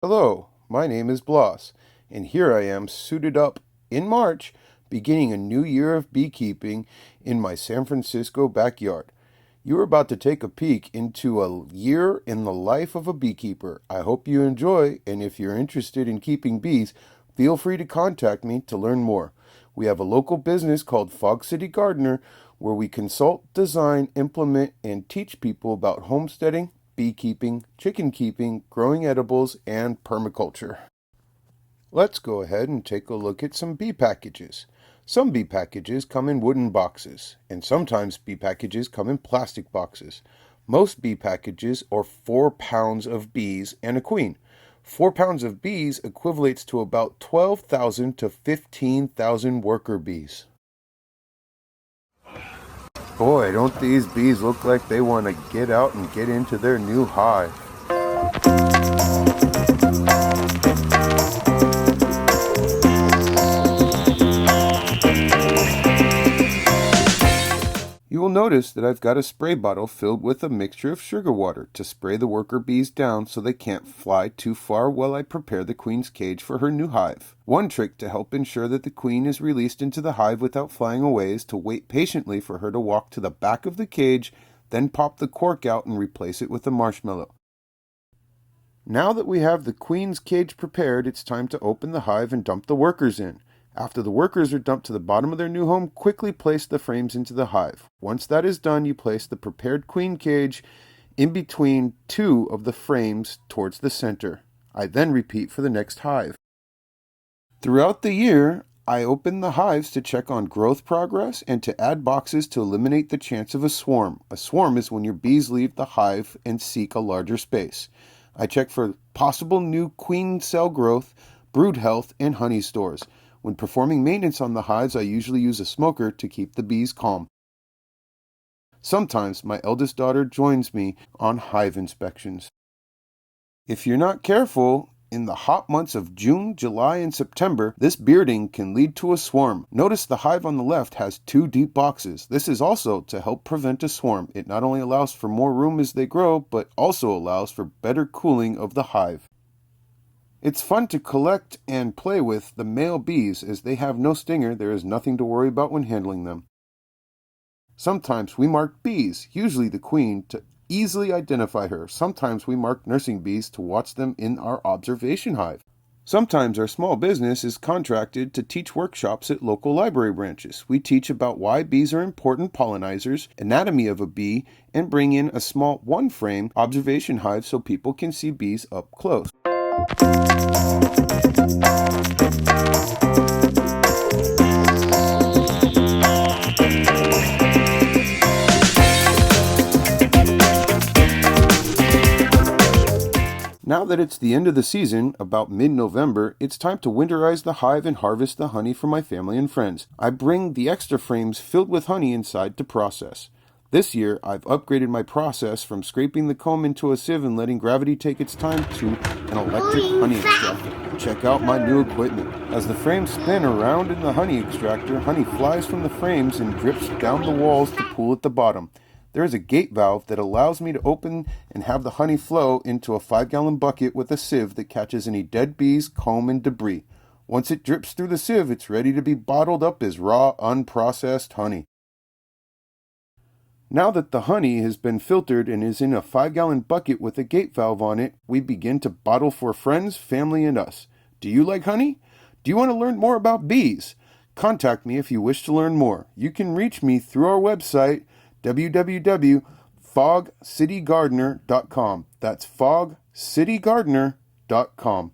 Hello, my name is Bloss, and here I am suited up in March, beginning a new year of beekeeping in my San Francisco backyard. You are about to take a peek into a year in the life of a beekeeper. I hope you enjoy, and if you're interested in keeping bees, feel free to contact me to learn more. We have a local business called Fog City Gardener where we consult, design, implement, and teach people about homesteading, beekeeping, chicken keeping, growing edibles, and permaculture. Let's go ahead and take a look at some bee packages. Some bee packages come in wooden boxes, and sometimes bee packages come in plastic boxes. Most bee packages are 4 pounds of bees and a queen. 4 pounds of bees equates to about 12,000 to 15,000 worker bees. Boy, don't these bees look like they want to get out and get into their new hive. You will notice that I've got a spray bottle filled with a mixture of sugar water to spray the worker bees down so they can't fly too far while I prepare the queen's cage for her new hive. One trick to help ensure that the queen is released into the hive without flying away is to wait patiently for her to walk to the back of the cage, then pop the cork out and replace it with a marshmallow. Now that we have the queen's cage prepared, it's time to open the hive and dump the workers in. After the workers are dumped to the bottom of their new home, quickly place the frames into the hive. Once that is done, you place the prepared queen cage in between two of the frames towards the center. I then repeat for the next hive. Throughout the year, I open the hives to check on growth progress and to add boxes to eliminate the chance of a swarm. A swarm is when your bees leave the hive and seek a larger space. I check for possible new queen cell growth, brood health, and honey stores. When performing maintenance on the hives, I usually use a smoker to keep the bees calm. Sometimes my eldest daughter joins me on hive inspections. If you're not careful, in the hot months of June, July, and September, this bearding can lead to a swarm. Notice the hive on the left has 2 deep boxes. This is also to help prevent a swarm. It not only allows for more room as they grow, but also allows for better cooling of the hive. It's fun to collect and play with the male bees as they have no stinger. There is nothing to worry about when handling them. Sometimes we mark bees, usually the queen, to easily identify her. Sometimes we mark nursing bees to watch them in our observation hive. Sometimes our small business is contracted to teach workshops at local library branches. We teach about why bees are important pollinizers, anatomy of a bee, and bring in a small one-frame observation hive so people can see bees up close. Now that it's the end of the season, about mid-November, it's time to winterize the hive and harvest the honey for my family and friends. I bring the extra frames filled with honey inside to process. This year, I've upgraded my process from scraping the comb into a sieve and letting gravity take its time to an electric honey extractor. Check out my new equipment. As the frames spin around in the honey extractor, honey flies from the frames and drips down the walls to pool at the bottom. There is a gate valve that allows me to open and have the honey flow into a 5-gallon bucket with a sieve that catches any dead bees, comb, and debris. Once it drips through the sieve, it's ready to be bottled up as raw, unprocessed honey. Now that the honey has been filtered and is in a 5-gallon bucket with a gate valve on it, we begin to bottle for friends, family, and us. Do you like honey? Do you want to learn more about bees? Contact me if you wish to learn more. You can reach me through our website, www.fogcitygardener.com. That's fogcitygardener.com.